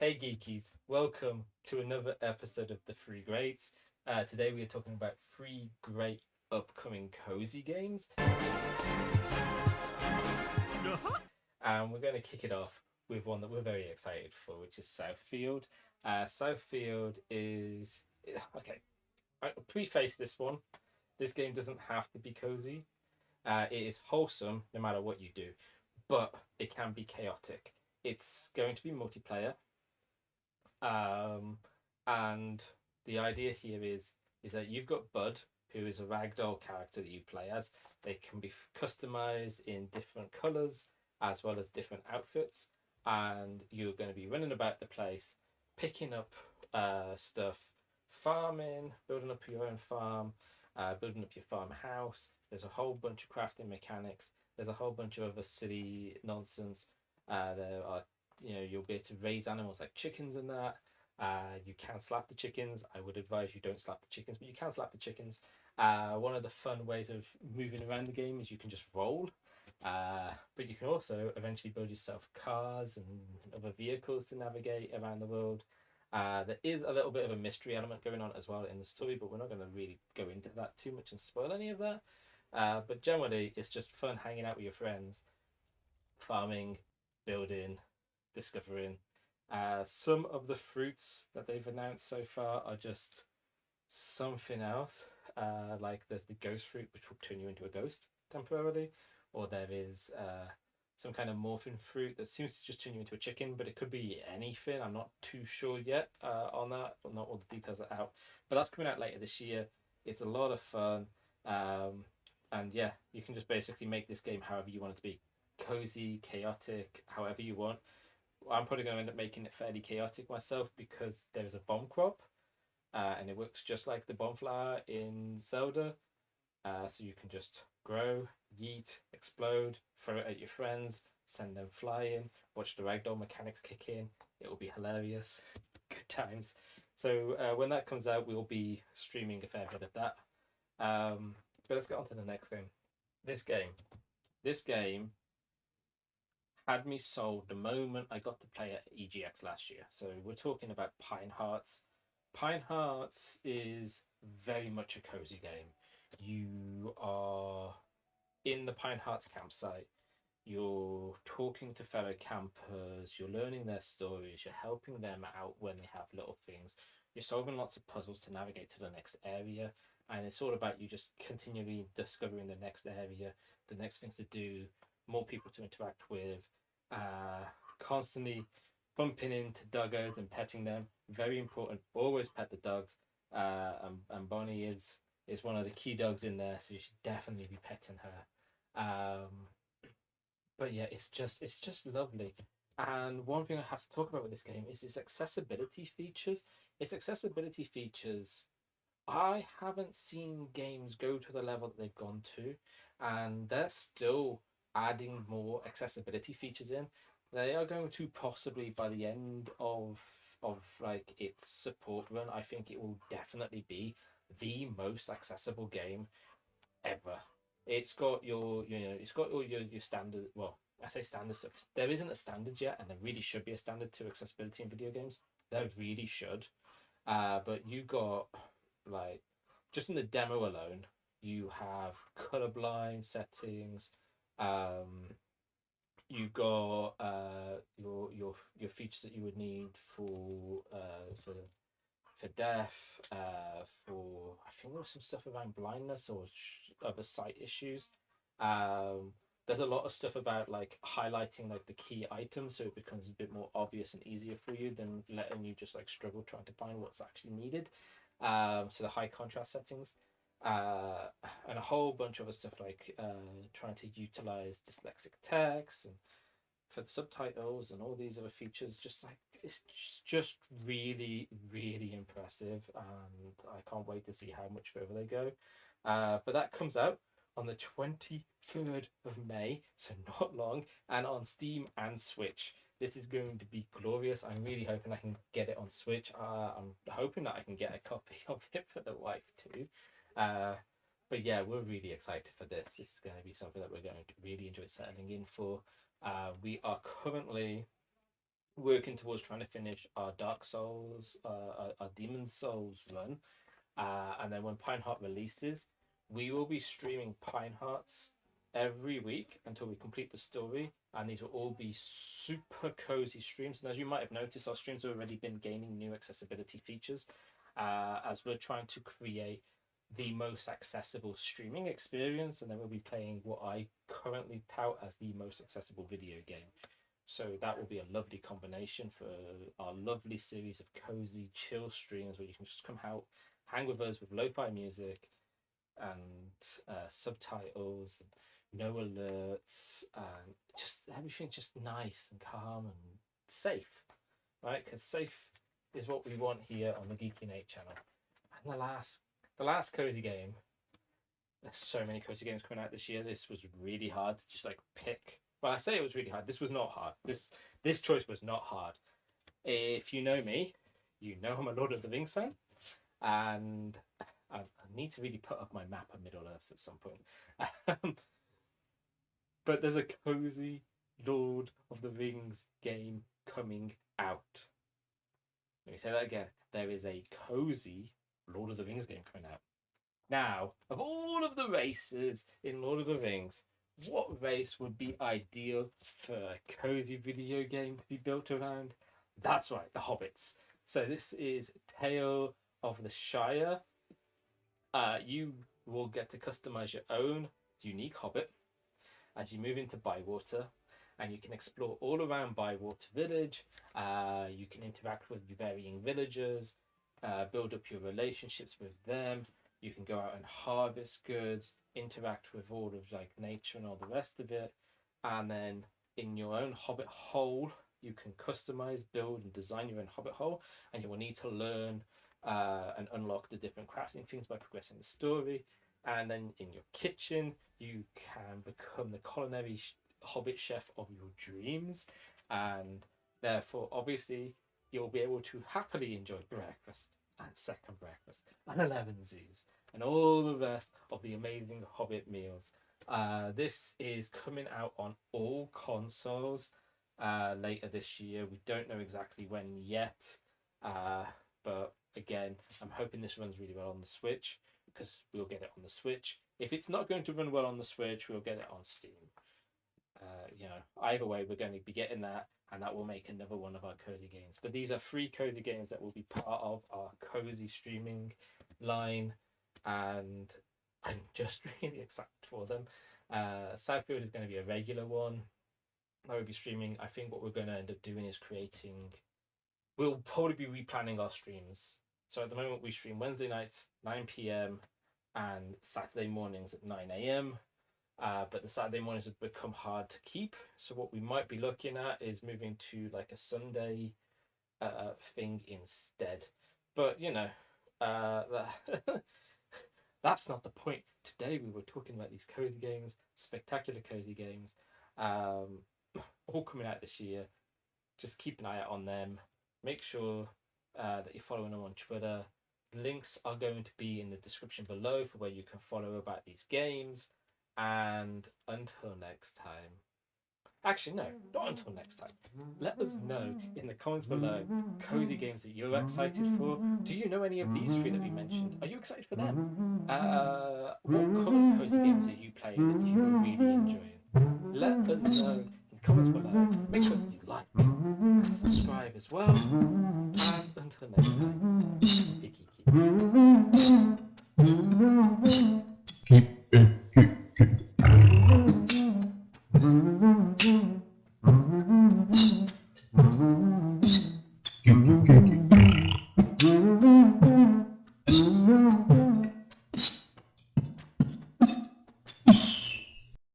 Hey geekies, welcome to another episode of the Free Greats. Today we are talking about three great upcoming cozy games. And we're going to kick it off with one that we're very excited for, which is Southfield. Southfield is... Okay, I preface this one. This game doesn't have to be cozy. It is wholesome no matter what you do, but it can be chaotic. It's going to be multiplayer. And the idea here is that you've got Bud, who is a ragdoll character that you play as. They can be customized in different colors as well as different outfits, and you're going to be running about the place, picking up stuff, farming, building up your own farm, building up your farmhouse. There's a whole bunch of crafting mechanics. There's a whole bunch of other silly nonsense. There are you'll be able to raise animals like chickens and that. You can slap the chickens. I would advise you don't slap the chickens, but you can slap the chickens. One of the fun ways of moving around the game is you can just roll. But you can also eventually build yourself cars and other vehicles to navigate around the world. There is a little bit of a mystery element going on as well in the story, but we're not going to really go into that too much and spoil any of that. But generally, it's just fun hanging out with your friends, farming, building, discovering. Some of the fruits that they've announced so far are just something else. Like there's the ghost fruit, which will turn you into a ghost temporarily, or there is some kind of morphin fruit that seems to just turn you into a chicken, but it could be anything. I'm not too sure yet on that. Not all the details are out, but that's coming out later this year. It's a lot of fun, and yeah, you can just basically make this game however you want it to be. Cozy, chaotic, however you want. I'm probably going to end up making it fairly chaotic myself because there is a bomb crop, and it works just like the bomb flower in Zelda. So you can just grow, yeet, explode, throw it at your friends, send them flying, watch the ragdoll mechanics kick in. It will be hilarious. Good times. So when that comes out, we'll be streaming a fair bit of that. But let's get on to the next game. This game had me sold the moment I got to play at EGX last year. So we're talking about Pine Hearts. Pine Hearts is very much a cozy game. You are in the Pine Hearts campsite. You're talking to fellow campers. You're learning their stories. You're helping them out when they have little things. You're solving lots of puzzles to navigate to the next area. And it's all about you just continually discovering the next area, the next things to do, more people to interact with, constantly bumping into doggos and petting them. Very important. Always pet the dogs. And Bonnie is one of the key dogs in there, so you should definitely be petting her. But yeah, it's just lovely. And one thing I have to talk about with this game is its accessibility features. Its accessibility features, I haven't seen games go to the level that they've gone to, and they're still adding more accessibility features in. They are going to possibly by the end of like its support run, I think it will definitely be the most accessible game ever. It's got it's got all your standard. Well, I say standard stuff. There isn't a standard yet, and there really should be a standard to accessibility in video games. There really should. But you got like just in the demo alone, you have colorblind settings. You've got your features that you would need for deaf, for I think there was some stuff around blindness or other sight issues. There's a lot of stuff about like highlighting like the key items so it becomes a bit more obvious and easier for you than letting you just like struggle trying to find what's actually needed. So the high contrast settings, and a whole bunch of other stuff like trying to utilize dyslexic text and for the subtitles and all these other features. Just like it's just really really impressive, and I can't wait to see how much further they go. But that comes out on the 23rd of May, so not long, and on Steam and Switch. This is going to be glorious. I'm really hoping I can get it on Switch. I'm hoping that I can get a copy of it for the wife too. But yeah, we're really excited for this. This is going to be something that we're going to really enjoy settling in for. We are currently working towards trying to finish our Dark Souls, our Demon Souls run. And then when Pine Heart releases, we will be streaming Pine Hearts every week until we complete the story. And these will all be super cozy streams. And as you might have noticed, our streams have already been gaining new accessibility features as we're trying to create the most accessible streaming experience. And then we'll be playing what I currently tout as the most accessible video game. So that will be a lovely combination for our lovely series of cozy, chill streams where you can just come out, hang with us with lo-fi music and subtitles, and no alerts, and just everything just nice and calm and safe, right? Because safe is what we want here on the GeekyN8 channel. And the last cozy game. There's so many cozy games coming out this year. This was really hard to just like pick. Well, I say it was really hard. This was not hard. This choice was not hard. If you know me, you know I'm a Lord of the Rings fan, and I need to really put up my map of Middle Earth at some point. But there's a cozy Lord of the Rings game coming out. Let me say that again. There is a cozy Lord of the Rings game coming out. Now, of all of the races in Lord of the Rings, what race would be ideal for a cozy video game to be built around? That's right, the hobbits. So this is Tale of the Shire. You will get to customize your own unique hobbit as you move into Bywater, and you can explore all around Bywater Village. You can interact with your varying villagers, build up your relationships with them. You can go out and harvest goods, interact with all of like nature and all the rest of it. And then in your own hobbit hole, you can customize, build and design your own hobbit hole. And you will need to learn and unlock the different crafting things by progressing the story. And then in your kitchen, you can become the culinary hobbit chef of your dreams. And therefore, obviously, you'll be able to happily enjoy breakfast and second breakfast and 11sies and all the rest of the amazing hobbit meals. This is coming out on all consoles later this year. We don't know exactly when yet, but again, I'm hoping this runs really well on the Switch, because we'll get it on the Switch. If it's not going to run well on the Switch, we'll get it on Steam. Either way, we're going to be getting that, and that will make another one of our cozy games. But these are 3 cozy games that will be part of our cozy streaming line, and I'm just really excited for them. Southfield is going to be a regular one that we'll be streaming. I think what we're going to end up doing is we'll probably be replanning our streams. So at the moment we stream Wednesday nights 9 p.m. and Saturday mornings at 9 a.m. But the Saturday mornings have become hard to keep. So what we might be looking at is moving to like a Sunday thing instead. But that's not the point. Today we were talking about these cozy games, spectacular cozy games, all coming out this year. Just keep an eye out on them. Make sure that you're following them on Twitter. Links are going to be in the description below for where you can follow about these games. And until next time. Actually, no, not until next time. Let us know in the comments below cozy games that you're excited for. Do you know any of these 3 that we mentioned? Are you excited for them? What current cozy games are you playing that you are really enjoying? Let us know in the comments below. Make sure that you like and subscribe as well. And until next time, be geeky.